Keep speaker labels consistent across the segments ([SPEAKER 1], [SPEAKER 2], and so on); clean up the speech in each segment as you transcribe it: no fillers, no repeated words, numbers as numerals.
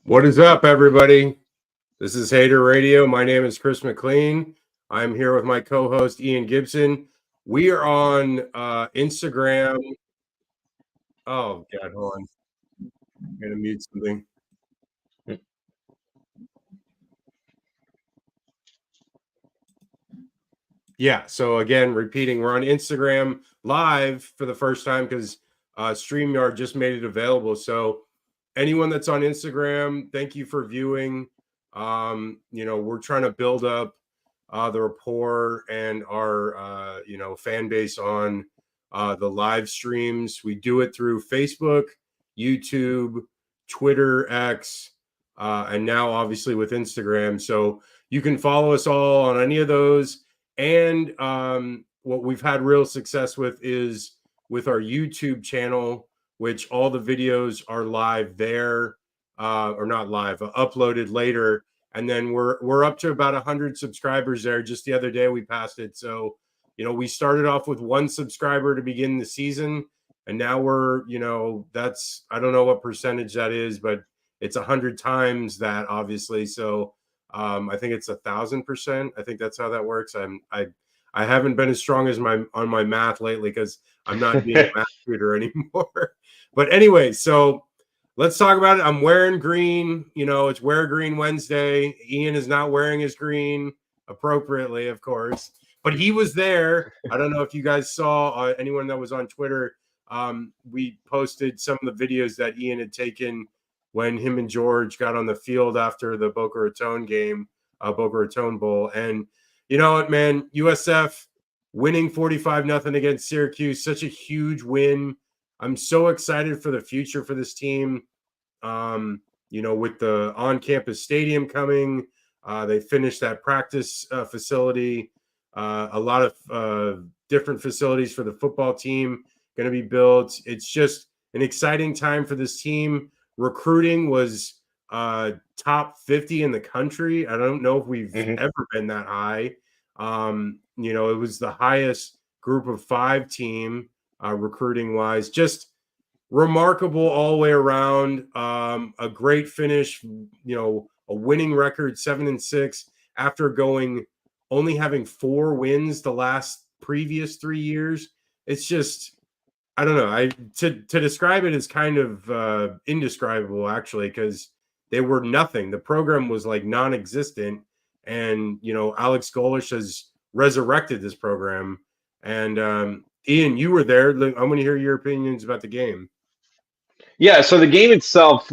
[SPEAKER 1] What is up, everybody? This is Hater Radio. My name is Chris McLean. I'm here with my co-host Ian Gibson. We are on Instagram. Oh God, hold on. I'm gonna mute something. Yeah. So again, repeating, we're on Instagram live for the first time because StreamYard just made it available. So anyone that's on Instagram, thank you for viewing. We're trying to build up the rapport and our fan base on the live streams. We do it through Facebook, YouTube, Twitter, X, and now obviously with Instagram. So you can follow us all on any of those. And what we've had real success with is with our YouTube channel, which all the videos are live there, or not live, uploaded later. And then we're up to about 100 subscribers there. Just the other day we passed it. So, we started off with 1 subscriber to begin the season, and now we're, that's, I don't know what percentage that is, but it's 100 times that, obviously. So I think it's 1,000%. I think that's how that works. I haven't been as strong as on my math lately because I'm not being a math tutor anymore. But anyway, so let's talk about it. I'm wearing green. It's Wear Green Wednesday. Ian is not wearing his green appropriately, of course, but he was there. I don't know if you guys saw, anyone that was on Twitter. We posted some of the videos that Ian had taken when him and George got on the field after the Boca Raton game, Boca Raton Bowl. And you know what, man, USF winning 45-0 against Syracuse, such a huge win. I'm so excited for the future for this team. With the on-campus stadium coming, they finished that practice facility. A lot of different facilities for the football team going to be built. It's just an exciting time for this team. Recruiting was top 50 in the country. I don't know if we've ever been that high. It was the highest group of 5 team recruiting wise. Just remarkable all the way around. A great finish, a winning record, 7-6 after only having 4 wins the last previous 3 years. It's just, I don't know. To describe it is kind of indescribable, actually, because they were nothing. The program was like non-existent, and Alex Golesh has resurrected this program. And Ian, you were there. I want to hear your opinions about the game.
[SPEAKER 2] Yeah, so the game itself,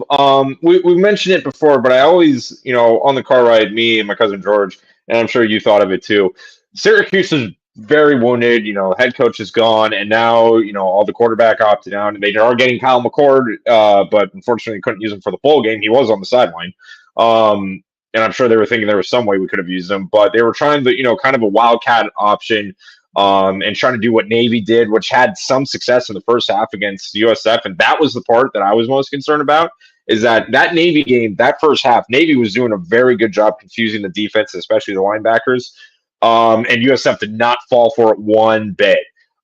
[SPEAKER 2] we mentioned it before, but I always, on the car ride, me and my cousin George, and I'm sure you thought of it too. Syracuse is very wounded. Head coach is gone, and now, all the quarterback opted out. They are getting Kyle McCord, but unfortunately couldn't use him for the bowl game. He was on the sideline. And I'm sure they were thinking there was some way we could have used him, but they were trying to, kind of a wildcat option, and trying to do what Navy did, which had some success in the first half against USF. And that was the part that I was most concerned about, is that Navy game, that first half, Navy was doing a very good job confusing the defense, especially the linebackers. And USF did not fall for it one bit.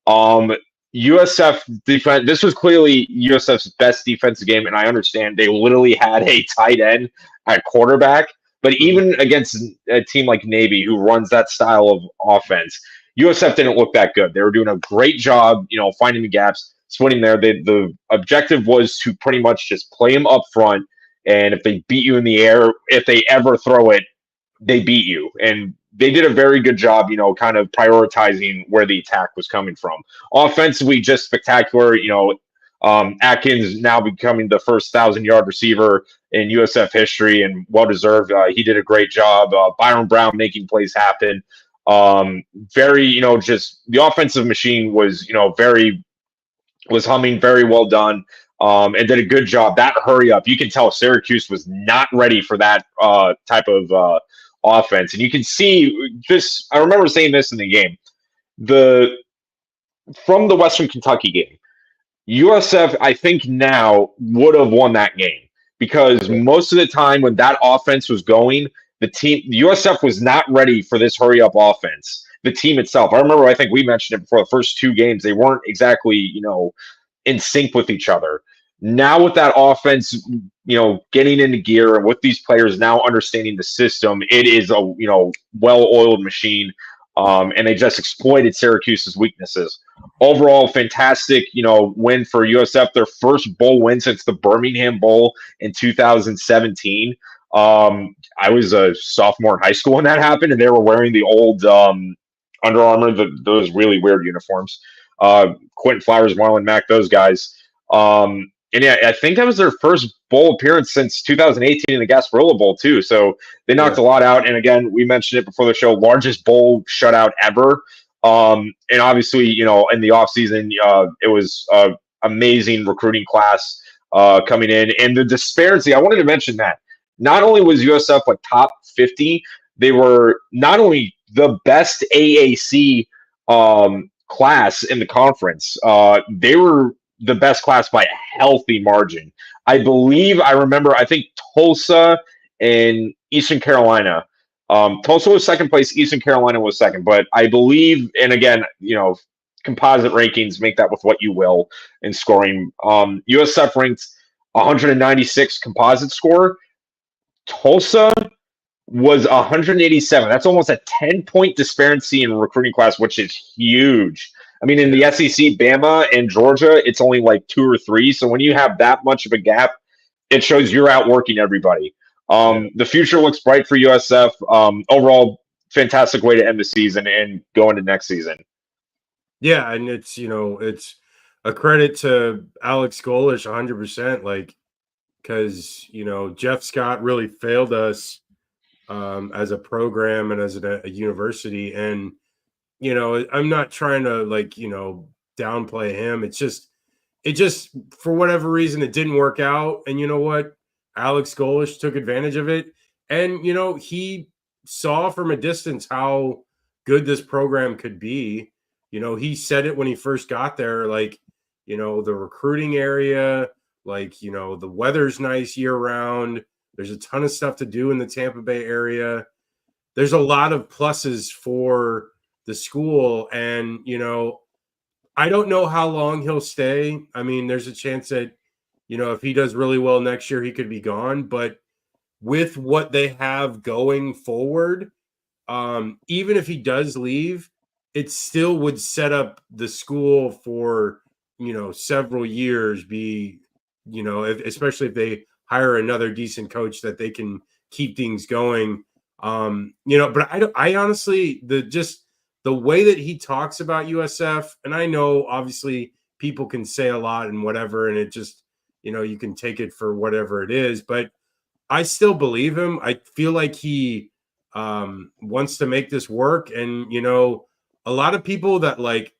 [SPEAKER 2] USF defense, this was clearly USF's best defensive game, and I understand they literally had a tight end at quarterback. But even against a team like Navy, who runs that style of offense, USF didn't look that good. They were doing a great job, finding the gaps, splitting there. The objective was to pretty much just play them up front, and if they beat you in the air, if they ever throw it, they beat you. And they did a very good job, kind of prioritizing where the attack was coming from. Offensively, just spectacular. Atkins now becoming the first 1,000-yard receiver in USF history, and well-deserved. He did a great job. Byron Brown making plays happen. Very, just the offensive machine was, was humming, very well done, and did a good job. That hurry up, you can tell Syracuse was not ready for that type of offense. And you can see this, I remember saying this in the game, from the Western Kentucky game, USF, I think now would have won that game, because most of the time when that offense was going, the USF was not ready for this hurry up offense. The team itself, I remember, I think we mentioned it before, the first 2 games, they weren't exactly, in sync with each other. Now with that offense, getting into gear and with these players now understanding the system, it is a well-oiled machine. And they just exploited Syracuse's weaknesses. Overall, fantastic, win for USF. Their first bowl win since the Birmingham Bowl in 2017. I was a sophomore in high school when that happened, and they were wearing the old Under Armour, those really weird uniforms. Quentin Flowers, Marlon Mack, those guys. And yeah, I think that was their first bowl appearance since 2018 in the Gasparilla Bowl too. So they knocked a lot out. And again, we mentioned it before the show, largest bowl shutout ever. And obviously, in the offseason, it was amazing recruiting class coming in. And the disparity, I wanted to mention that. Not only was USF like top 50, they were not only the best AAC class in the conference, they were the best class by a healthy margin. I think Tulsa and Eastern Carolina. Tulsa was second place, Eastern Carolina was second. But I believe, and again, composite rankings, make that with what you will in scoring. USF ranked 196 composite score. Tulsa was 187. That's almost a 10-point disparity in recruiting class, which is huge. I mean, in the SEC, Bama and Georgia, it's only like 2 or 3. So when you have that much of a gap, it shows you're outworking everybody. The future looks bright for USF. Overall, fantastic way to end the season and go into next season.
[SPEAKER 1] Yeah, and it's it's a credit to Alex Golesh 100%. Like, because Jeff Scott really failed us as a program and as a university, and I'm not trying to downplay him. It just for whatever reason it didn't work out. And you know what? Alex Golesh took advantage of it. And he saw from a distance how good this program could be. He said it when he first got there, the recruiting area, the weather's nice year round. There's a ton of stuff to do in the Tampa Bay area. There's a lot of pluses for the school, and I don't know how long he'll stay. I mean, there's a chance that if he does really well next year, he could be gone. But with what they have going forward, even if he does leave, it still would set up the school for several years. Especially if they hire another decent coach, that they can keep things going. But I honestly, the way that he talks about USF, and I know obviously people can say a lot and whatever, and it just, you can take it for whatever it is, but I still believe him. I feel like he wants to make this work. And, a lot of people that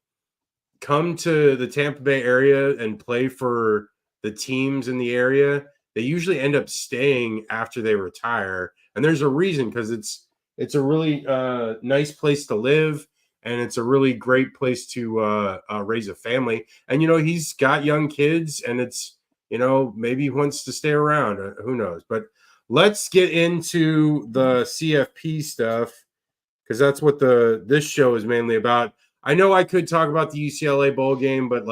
[SPEAKER 1] come to the Tampa Bay area and play for the teams in the area, they usually end up staying after they retire. And there's a reason, because it's a really nice place to live, and it's a really great place to raise a family. And he's got young kids, and it's maybe he wants to stay around. Who knows? But let's get into the CFP stuff, because that's what this show is mainly about. I know I could talk about the UCLA bowl game, but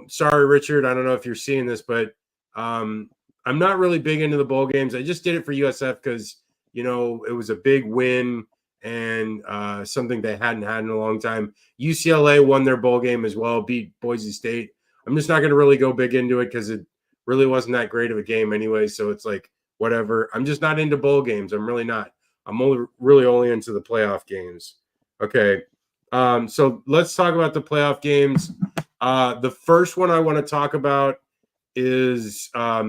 [SPEAKER 1] sorry, Richard, I don't know if you're seeing this, but I'm not really big into the bowl games. I just did it for USF because it was a big win and something they hadn't had in a long time. UCLA won their bowl game as well, beat Boise State. I'm just not going to really go big into it because it really wasn't that great of a game anyway. So it's whatever. I'm just not into bowl games. I'm really not. I'm only into the playoff games. Okay. So let's talk about the playoff games. The first one I want to talk about is I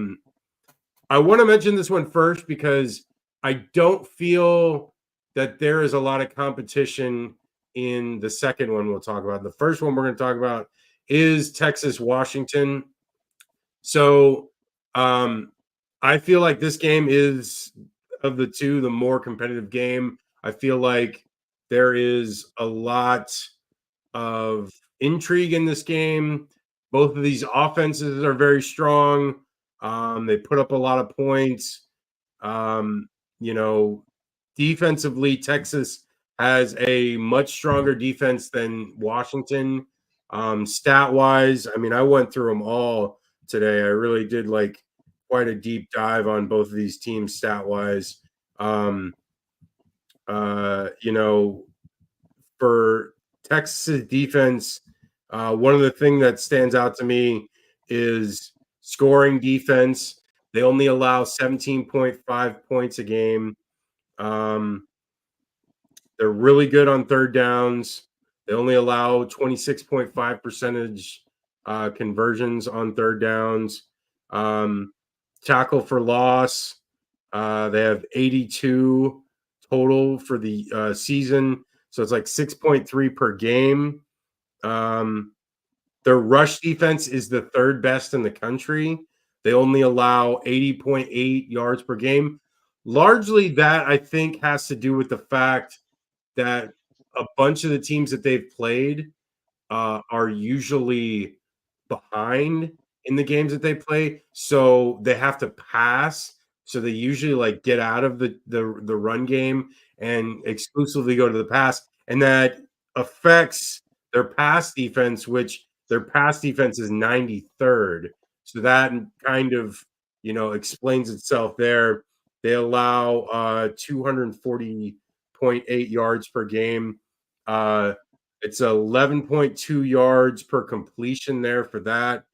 [SPEAKER 1] want to mention this one first because I don't feel that there is a lot of competition in the second one we'll talk about. The first one we're going to talk about is Texas-Washington. So I feel like this game is, of the two, the more competitive game. I feel like there is a lot of intrigue in this game. Both of these offenses are very strong. They put up a lot of points. Defensively, Texas has a much stronger defense than Washington. Stat-wise, I mean, I went through them all. today. I really did like quite a deep dive on both of these teams stat wise. You know, for Texas defense, one of the things that stands out to me is scoring defense. They only allow 17.5 points a game. They're really good on third downs. They only allow 26.5 percentage conversions on third downs. Tackle for loss, they have 82 total for the season. So it's like 6.3 per game. Their rush defense is the third best in the country. They only allow 80.8 yards per game. Largely, that I think has to do with the fact that a bunch of the teams that they've played are usually behind in the games that they play, so they have to pass. So they usually like get out of the run game and exclusively go to the pass, and that affects their pass defense, which their pass defense is 93rd. So that kind of explains itself there. They allow 240.8 yards per game. It's 11.2 yards per completion there for that.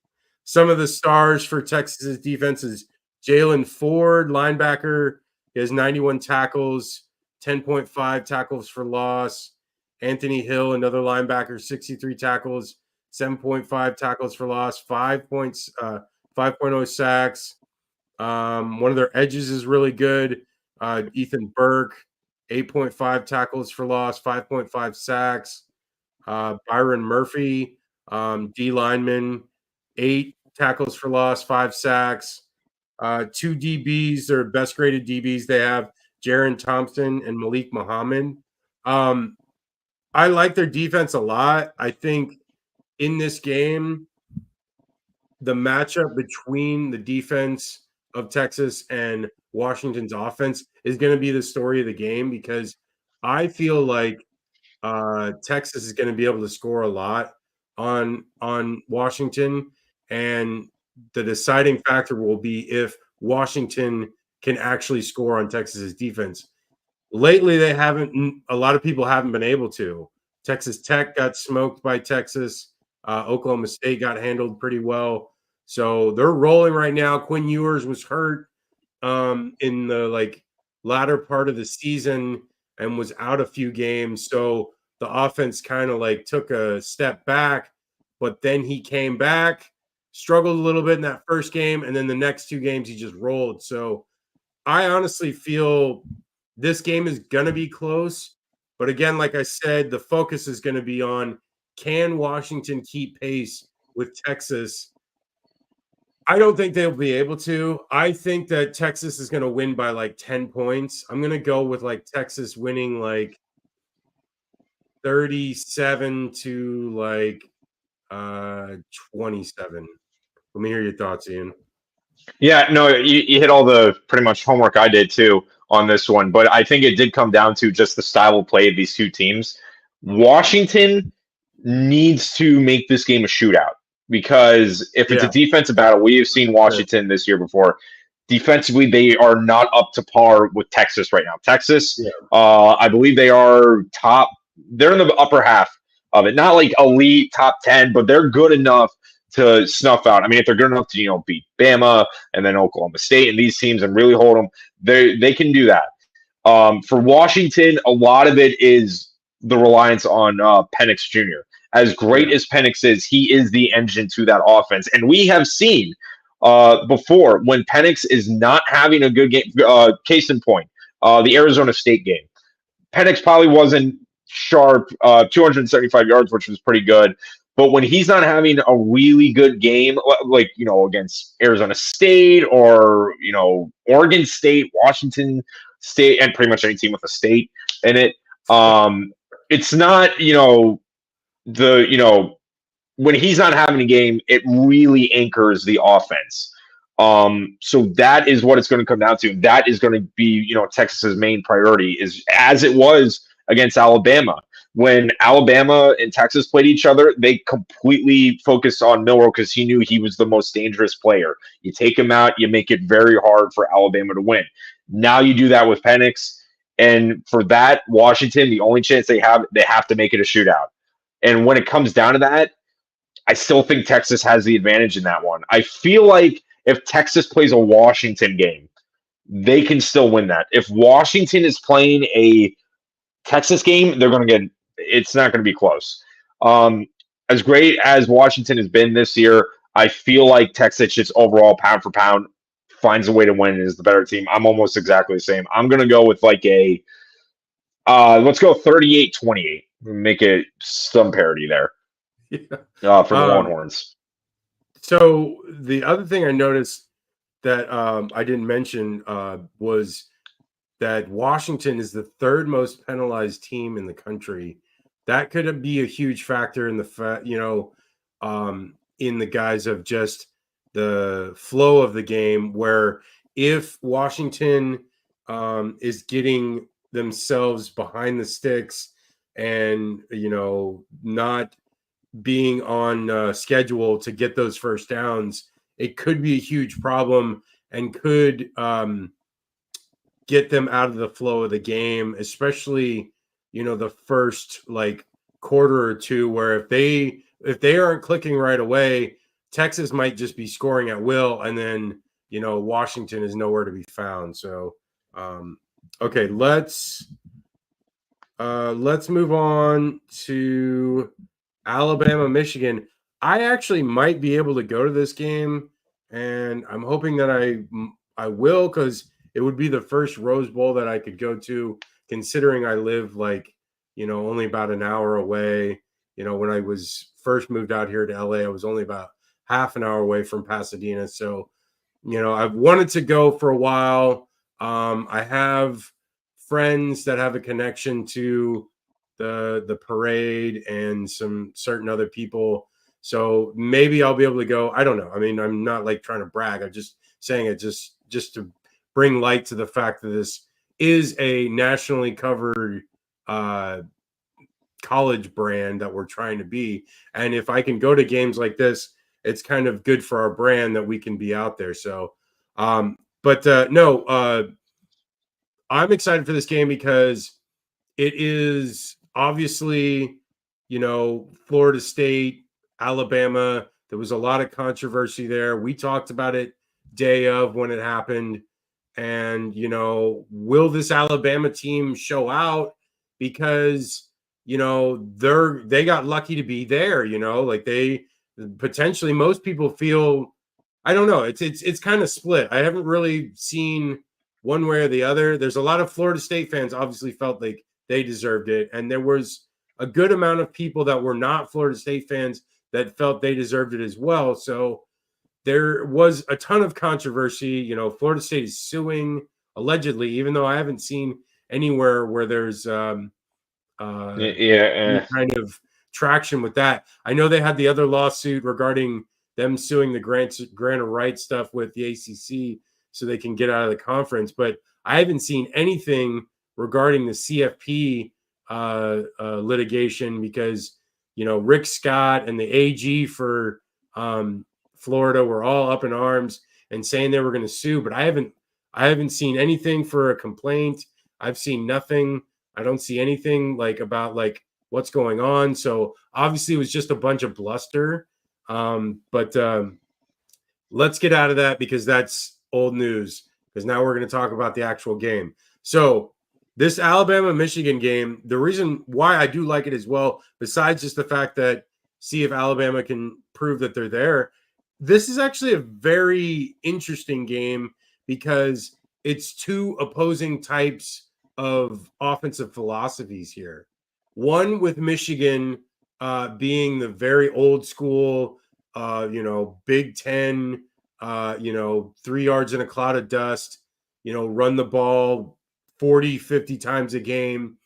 [SPEAKER 1] Some of the stars for Texas's defense is Jalen Ford, linebacker. He has 91 tackles, 10.5 tackles for loss. Anthony Hill, another linebacker, 63 tackles, 7.5 tackles for loss, 5.0 sacks. One of their edges is really good. Ethan Burke, 8.5 tackles for loss, 5.5 sacks. Byron Murphy, D lineman, 8 tackles for loss, 5 sacks. 2 DBs, their best graded DBs they have, Jaron Thompson and Malik Muhammad. I like their defense a lot. I think in this game, the matchup between the defense of Texas and Washington's offense is going to be the story of the game, because I feel like Texas is going to be able to score a lot on Washington, and the deciding factor will be if Washington can actually score on Texas's defense. Lately, they haven't. A lot of people haven't been able to. Texas Tech got smoked by Texas. Oklahoma State got handled pretty well. So they're rolling right now. Quinn Ewers was hurt in the latter part of the season and was out a few games. So the offense kind of took a step back, but then he came back, struggled a little bit in that first game, and then the next 2 games he just rolled. So I honestly feel this game is going to be close. But again, like I said, the focus is going to be on, can Washington keep pace with Texas? I don't think they'll be able to. I think that Texas is going to win by 10 points. I'm going to go with Texas winning 37 to 27. Let me hear your thoughts, Ian.
[SPEAKER 2] Yeah, no, you hit all the pretty much homework I did too on this one, but I think it did come down to just the style of play of these 2 teams. Washington needs to make this game a shootout, because if it's a defensive battle, we have seen Washington this year before. Defensively, they are not up to par with Texas right now. Texas, I believe they are top. They're in the upper half of it, not elite top 10, but they're good enough to snuff out. I mean, if they're good enough to beat Bama and then Oklahoma State and these teams and really hold them, they can do that. For Washington, a lot of it is the reliance on Penix Jr. As great as Penix is, he is the engine to that offense, and we have seen before when Penix is not having a good game. Case in point, the Arizona State game. Penix probably wasn't sharp, 275 yards, which was pretty good. But when he's not having a really good game, against Arizona State or, Oregon State, Washington State, and pretty much any team with a state in it, it's not, when he's not having a game, it really anchors the offense. So that is what it's going to come down to. That is going to be, Texas's main priority, is as it was against Alabama. when Alabama and Texas played each other, they completely focused on Milroe because he knew he was the most dangerous player. You take him out, you make it very hard for Alabama to win. Now you do that with Penix, and for that, Washington, the only chance they have to make it a shootout. And when it comes down to that, I still think Texas has the advantage in that one. I feel like if Texas plays a Washington game, they can still win that. If Washington is playing a Texas game, they're going to get it's not going to be close. As great as Washington has been this year, I feel like Texas just overall pound for pound finds a way to win and is the better team. I'm almost exactly the same. I'm going to go with like a let's go 38-28. Make it some parity there.
[SPEAKER 1] Yeah.
[SPEAKER 2] For the Longhorns.
[SPEAKER 1] So the other thing I noticed that I didn't mention was that Washington is the third most penalized team in the country. That could be a huge factor in the in the guise of just the flow of the game, where if Washington is getting themselves behind the sticks and not being on schedule to get those first downs, it could be a huge problem and could get them out of the flow of the game, especially the first like quarter or two, where if they aren't clicking right away, Texas might just be scoring at will, and then Washington is nowhere to be found. So okay, let's move on to Alabama, Michigan. I actually might be able to go to this game, and I'm hoping that I will, because it would be the first Rose Bowl that I could go to, considering I live only about an hour away. When I was first moved out here to LA, I was only about half an hour away from Pasadena. So, I've wanted to go for a while. I have friends that have a connection to the parade and some certain other people. So maybe I'll be able to go. I don't know. I mean, I'm not like trying to brag. I'm just saying it just to bring light to the fact that this is a nationally covered college brand that we're trying to be. And if I can go to games like this, it's kind of good for our brand that we can be out there. So, I'm excited for this game because it is obviously, Florida State, Alabama. There was a lot of controversy there. We talked about it day of when it happened. And, will this Alabama team show out? Because, they got lucky to be there, like they potentially, most people feel, I don't know. It's kind of split. I haven't really seen one way or the other. There's a lot of Florida State fans obviously felt like they deserved it. And there was a good amount of people that were not Florida State fans that felt they deserved it as well. So there was a ton of controversy. Florida State is suing allegedly, even though I haven't seen anywhere where there's any kind of traction with that. I know they had the other lawsuit regarding them suing the grant of rights stuff with the ACC so they can get out of the conference, but I haven't seen anything regarding the CFP litigation, because Rick Scott and the AG for Florida were all up in arms and saying they were going to sue, but I haven't seen anything for a complaint. I've seen nothing. I don't see anything about what's going on. So obviously it was just a bunch of bluster. But let's get out of that, because that's old news, because now we're going to talk about the actual game. So this Alabama-Michigan game, the reason why I do like it as well, besides just the fact that see if Alabama can prove that they're there, this is actually a very interesting game because it's two opposing types of offensive philosophies here. One with Michigan being the very old school, Big Ten, 3 yards in a cloud of dust, run the ball 40, 50 times a game,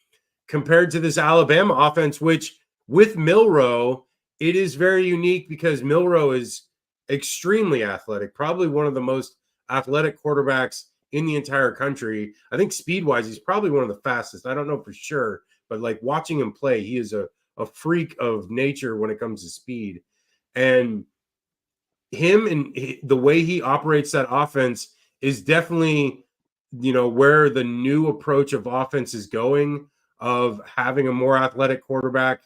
[SPEAKER 1] compared to this Alabama offense, which with Milroe, it is very unique because Milroe is extremely athletic, probably one of the most athletic quarterbacks in the entire country. I think speed-wise, he's probably one of the fastest. I don't know for sure, but like watching him play, he is a freak of nature when it comes to speed. And him and the way he operates that offense is definitely, where the new approach of offense is going, of having a more athletic quarterback,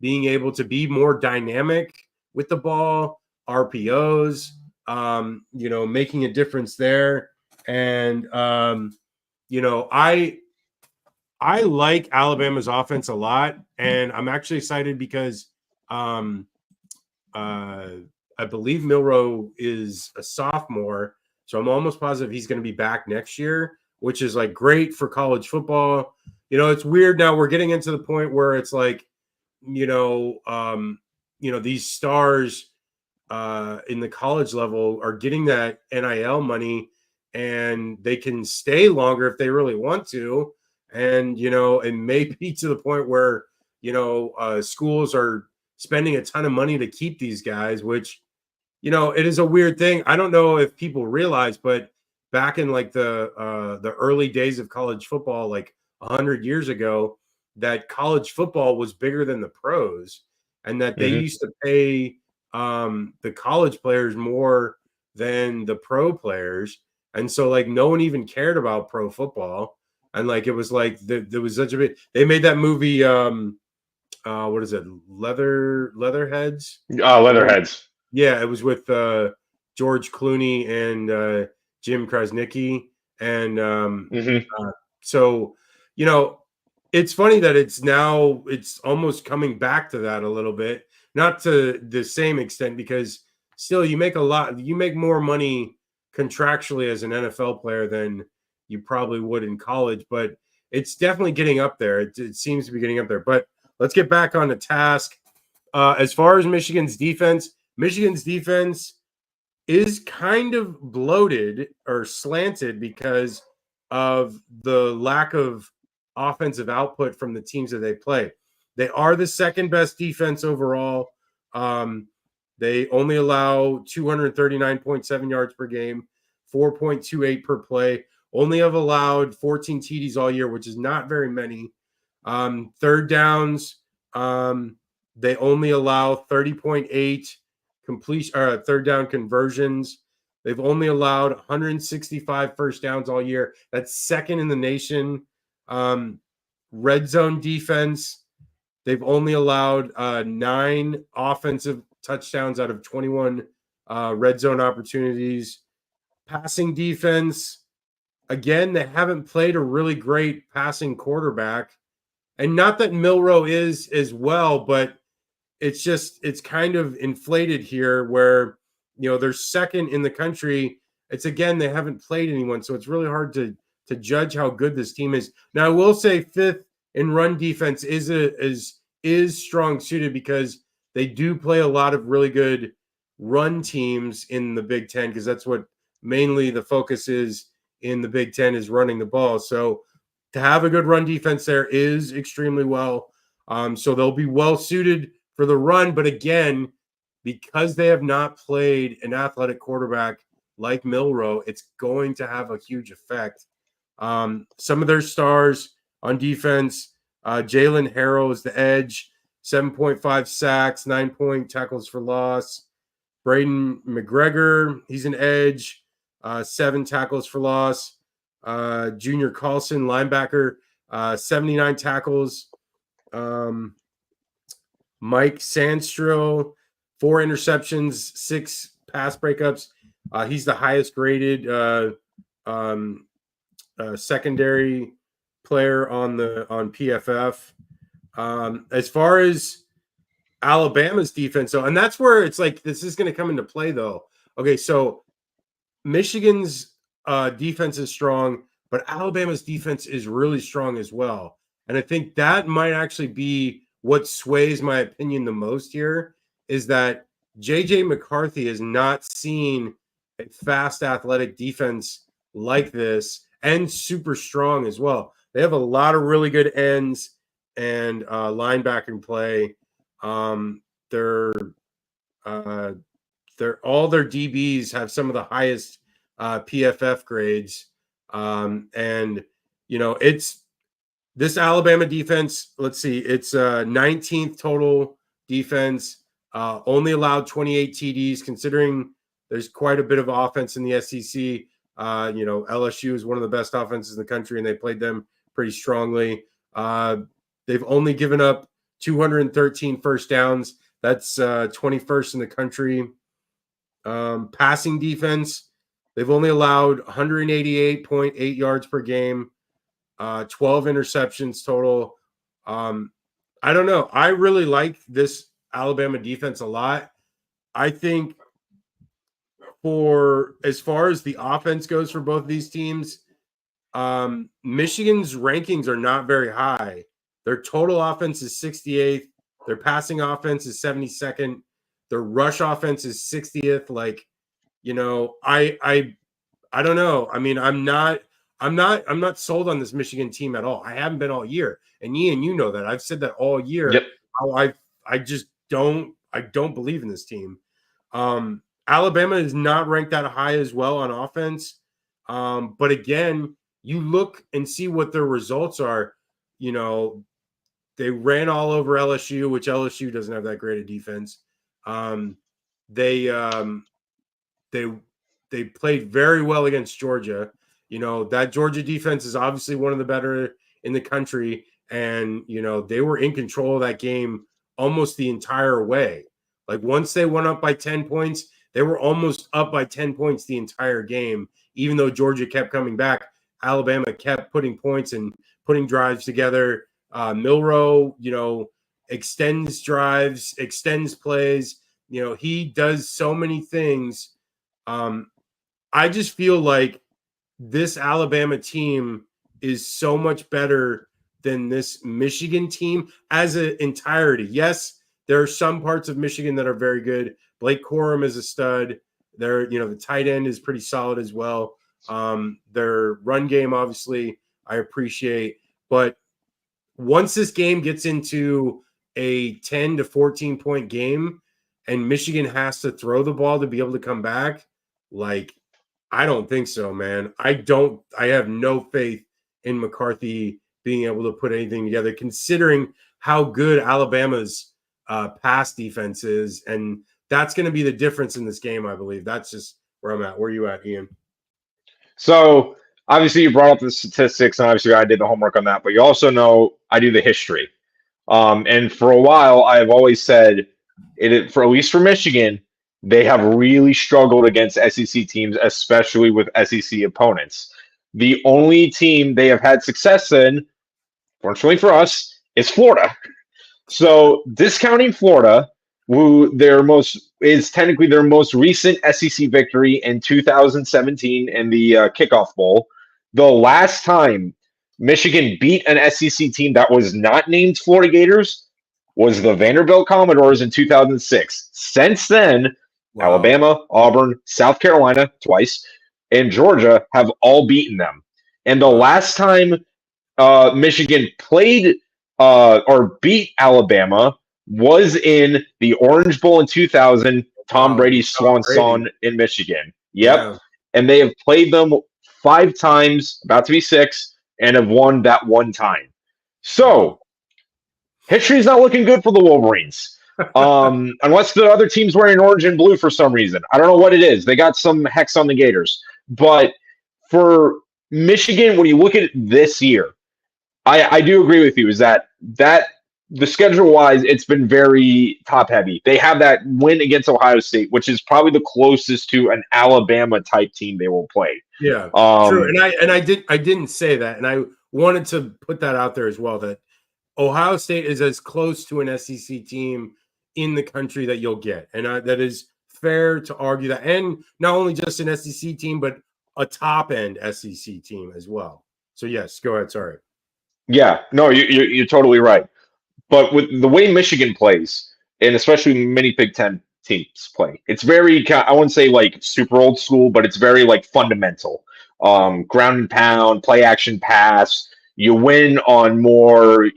[SPEAKER 1] being able to be more dynamic with the ball, RPOs, making a difference there. And, I like Alabama's offense a lot, and I'm actually excited because I believe Milroe is a sophomore, so I'm almost positive he's going to be back next year, which is like great for college football. It's weird now. We're getting into the point where it's like, these stars in the college level are getting that NIL money, and they can stay longer if they really want to. And, it may be to the point where, schools are spending a ton of money to keep these guys, which, it is a weird thing. I don't know if people realize, but back in like the early days of college football, like 100 years ago, that college football was bigger than the pros, and that they used to pay the college players more than the pro players. And so like no one even cared about pro football. And like it was like there was such a bit. They made that movie what is it? Leatherheads?
[SPEAKER 2] Leatherheads.
[SPEAKER 1] Yeah, it was with George Clooney and Jim Krasnicki. And so, it's funny that it's almost coming back to that a little bit, not to the same extent, because still you make more money contractually as an NFL player than you probably would in college, but it's definitely getting up there. It seems to be getting up there. But let's get back on the task. As far as Michigan's defense is kind of bloated or slanted because of the lack of offensive output from the teams that they play. They are the second best defense overall. They only allow 239.7 yards per game, 4.28 per play. Only have allowed 14 TDs all year, which is not very many. Third downs, they only allow 30.8 completion third down conversions. They've only allowed 165 first downs all year. That's second in the nation. Red zone defense, they've only allowed 9 offensive touchdowns out of 21 red zone opportunities. Passing defense, again, they haven't played a really great passing quarterback. And not that Milroe is as well, but it's kind of inflated here where, they're second in the country. It's, again, they haven't played anyone, so it's really hard to judge how good this team is. Now, I will say fifth in run defense is strong suited because they do play a lot of really good run teams in the Big Ten, because that's what mainly the focus is in the Big Ten, is running the ball. So to have a good run defense there is extremely well. So they'll be well suited for the run. But again, because they have not played an athletic quarterback like Milroe, it's going to have a huge effect. Some of their stars on defense, Jalen Harrell is the edge, 7.5 sacks, 9 tackles for loss. Braden McGregor, he's an edge, 7 tackles for loss. Junior Carlson, linebacker, 79 tackles. Mike Sandstro, 4 interceptions, 6 pass breakups. He's the highest graded secondary player on PFF. As far as Alabama's defense, though, and that's where it's like this is going to come into play, though. Okay, so Michigan's defense is strong, but Alabama's defense is really strong as well. And I think that might actually be what sways my opinion the most here, is that J.J. McCarthy has not seen a fast, athletic defense like this, and super strong as well. They have a lot of really good ends and linebacking play. They're all their DBs have some of the highest PFF grades. And it's this Alabama defense, let's see, it's 19th total defense, only allowed 28 TDs, considering there's quite a bit of offense in the SEC. LSU is one of the best offenses in the country, and they played them pretty strongly. They've only given up 213 first downs. That's 21st in the country. Passing defense, they've only allowed 188.8 yards per game, 12 interceptions total. I don't know. I really like this Alabama defense a lot. I think for as far as the offense goes for both of these teams, Michigan's rankings are not very high. Their total offense is 68th. Their passing offense is 72nd. Their rush offense is 60th. Like, I don't know. I mean, I'm not sold on this Michigan team at all. I haven't been all year. And Ian, you know that. I've said that all year.
[SPEAKER 2] Yep.
[SPEAKER 1] I just don't believe in this team. Alabama is not ranked that high as well on offense. But again, you look and see what their results are. They ran all over LSU, which LSU doesn't have that great a defense. They played very well against Georgia. That Georgia defense is obviously one of the better in the country. And, they were in control of that game almost the entire way. Like once they went up by 10 points, they were almost up by 10 points the entire game. Even though Georgia kept coming back, Alabama kept putting points and putting drives together. Milroe, extends drives, extends plays. He does so many things. I just feel like this Alabama team is so much better than this Michigan team as an entirety. Yes, there are some parts of Michigan that are very good. Blake Corum is a stud. The tight end is pretty solid as well. Their run game, obviously, I appreciate. But once this game gets into a 10 to 14 point game and Michigan has to throw the ball to be able to come back, I don't think so, man. I have no faith in McCarthy being able to put anything together, considering how good Alabama's pass defense is. And that's going to be the difference in this game, I believe. That's just where I'm at. Where are you at, Ian?
[SPEAKER 2] So obviously you brought up the statistics, and obviously I did the homework on that, but you also know I do the history. And for a while, I've always said, for at least for Michigan, they have really struggled against SEC teams, especially with SEC opponents. The only team they have had success in, fortunately for us, is Florida. So discounting Florida, who is technically their most recent SEC victory in 2017 in the Kickoff Bowl, the last time Michigan beat an SEC team that was not named Florida Gators was the Vanderbilt Commodores in 2006. Since then, wow. Alabama, Auburn, South Carolina twice, and Georgia have all beaten them. And the last time Michigan played or beat Alabama was in the Orange Bowl in 2000, Tom Brady's swan song in Michigan. Yep. Yeah. And they have played them 5 times, about to be 6, and have won that one time. So history is not looking good for the Wolverines. Unless the other team's wearing orange and blue for some reason. I don't know what it is. They got some hex on the Gators. But for Michigan, when you look at it this year, I do agree with you, is that the schedule-wise, it's been very top-heavy. They have that win against Ohio State, which is probably the closest to an Alabama-type team they will play.
[SPEAKER 1] Yeah, true. And I didn't say that, and I wanted to put that out there as well, that Ohio State is as close to an SEC team in the country that you'll get. And that is fair to argue that. And not only just an SEC team, but a top-end SEC team as well. So, yes, go ahead. Sorry.
[SPEAKER 2] Yeah, no, you're totally right. But with the way Michigan plays, and especially many Big Ten teams play, it's very, I wouldn't say like super old school, but it's very like fundamental. Ground and pound, play action pass. You win on more,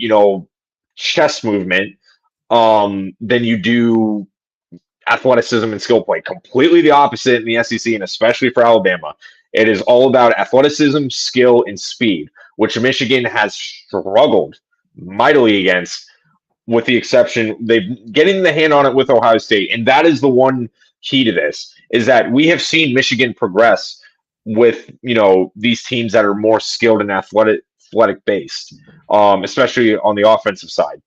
[SPEAKER 2] chest movement than you do athleticism and skill play. Completely the opposite in the SEC, and especially for Alabama. It is all about athleticism, skill, and speed, which Michigan has struggled mightily against, with the exception they've getting the hand on it with Ohio State, and that is the one key to this is that we have seen Michigan progress with these teams that are more skilled and athletic based, especially on the offensive side.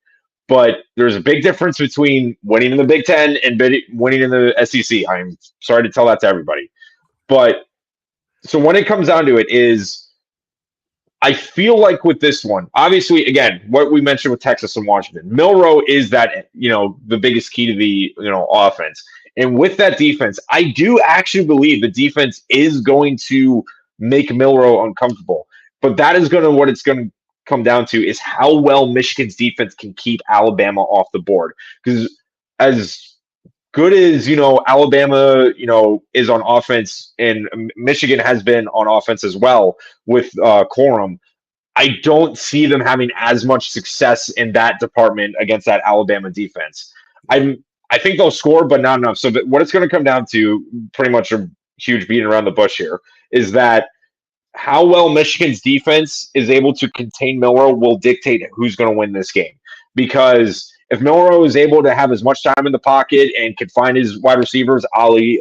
[SPEAKER 2] But there's a big difference between winning in the Big Ten and winning in the SEC. I'm sorry to tell that to everybody, but so when it comes down to it, is I feel like with this one, obviously, again, what we mentioned with Texas and Washington, Milroe is that the biggest key to the offense, and with that defense, I do actually believe the defense is going to make Milroe uncomfortable. But that is what it's going to come down to is how well Michigan's defense can keep Alabama off the board. Because as good as Alabama is on offense, and Michigan has been on offense as well with Corum, I don't see them having as much success in that department against that Alabama defense. I think they'll score, but not enough. So what it's going to come down to, pretty much a huge beating around the bush here, is that how well Michigan's defense is able to contain Milroe will dictate who's going to win this game. Because if Milroe is able to have as much time in the pocket and can find his wide receivers, Ali,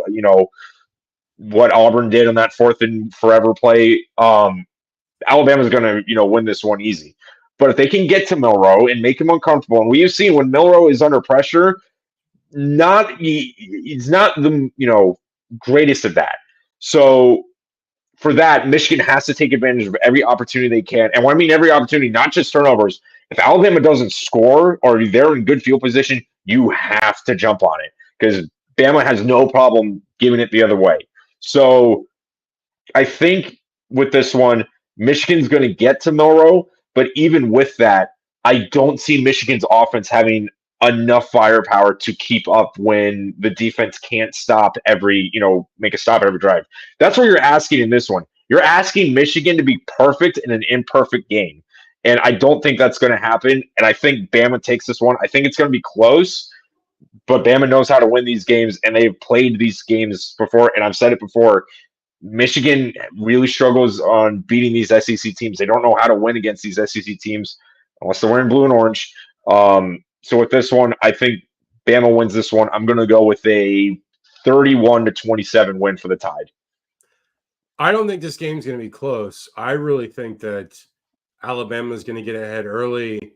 [SPEAKER 2] what Auburn did on that 4th and forever play, Alabama's going to, win this one easy. But if they can get to Milroe and make him uncomfortable, and we've seen when Milroe is under pressure, he's not the greatest at that. So for that, Michigan has to take advantage of every opportunity they can. And when I mean every opportunity, not just turnovers. If Alabama doesn't score or they're in good field position, you have to jump on it because Bama has no problem giving it the other way. So I think with this one, Michigan's going to get to Milroe, but even with that, I don't see Michigan's offense having enough firepower to keep up when the defense can't make a stop at every drive. That's what you're asking in this one. You're asking Michigan to be perfect in an imperfect game. And I don't think that's going to happen. And I think Bama takes this one. I think it's going to be close, but Bama knows how to win these games, and they've played these games before. And I've said it before, Michigan really struggles on beating these SEC teams. They don't know how to win against these SEC teams unless they're wearing blue and orange. So with this one, I think Bama wins this one. I'm going to go with a 31-27 win for the Tide.
[SPEAKER 1] I don't think this game's going to be close. I really think that Alabama's going to get ahead early,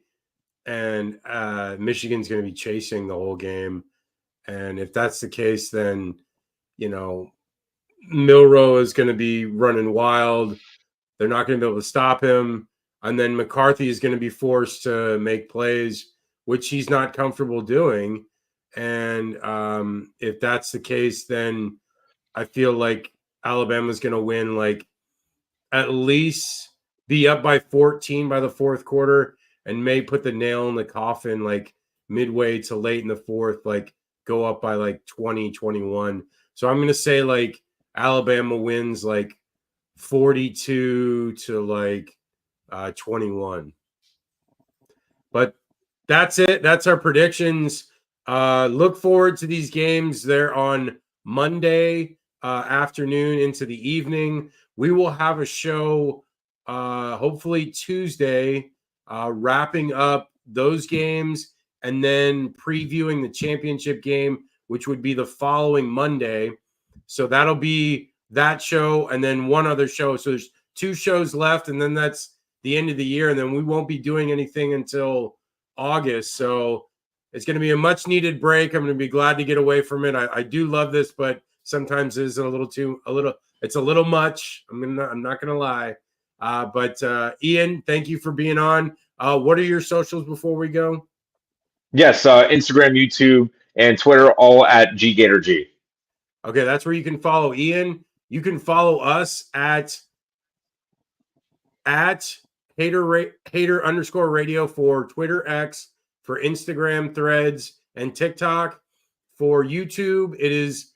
[SPEAKER 1] and Michigan's going to be chasing the whole game. And if that's the case, then, Milroe is going to be running wild. They're not going to be able to stop him. And then McCarthy is going to be forced to make plays, which he's not comfortable doing. And if that's the case, then I feel like Alabama's going to win, at least be up by 14 by the 4th quarter and may put the nail in the coffin, midway to late in the 4th, go up by 20, 21. So I'm going to say Alabama wins 42 to 21. But that's it. That's our predictions. Look forward to these games. They're on Monday afternoon into the evening. We will have a show hopefully Tuesday wrapping up those games and then previewing the championship game, which would be the following Monday. So that'll be that show and then one other show. So there's 2 shows left, and then that's the end of the year, and then we won't be doing anything until August. So it's going to be a much needed break. I'm going to be glad to get away from it. I do love this, but sometimes it's it's a little much. I'm not going to lie. But Ian, thank you for being on. What are your socials before we go?
[SPEAKER 2] Yes, Instagram, YouTube, and Twitter, all at GGatorG.
[SPEAKER 1] Okay, that's where you can follow Ian. You can follow us at hater_radio for Twitter, X, for Instagram, Threads, and TikTok. For YouTube, it is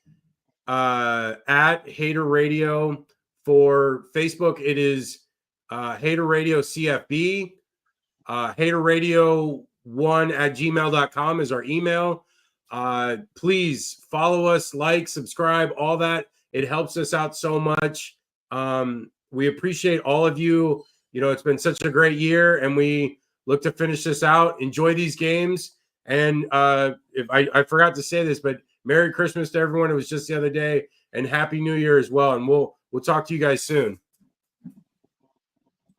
[SPEAKER 1] at Hater Radio. For Facebook, it is Hater Radio CFB. haterradio1@gmail.com is our email. Please follow us, subscribe, all that. It helps us out so much. We appreciate all of you, it's been such a great year, and we look to finish this out. Enjoy these games. And if I forgot to say this, but Merry Christmas to everyone. It was just the other day, and Happy New Year as well. And we'll talk to you guys soon.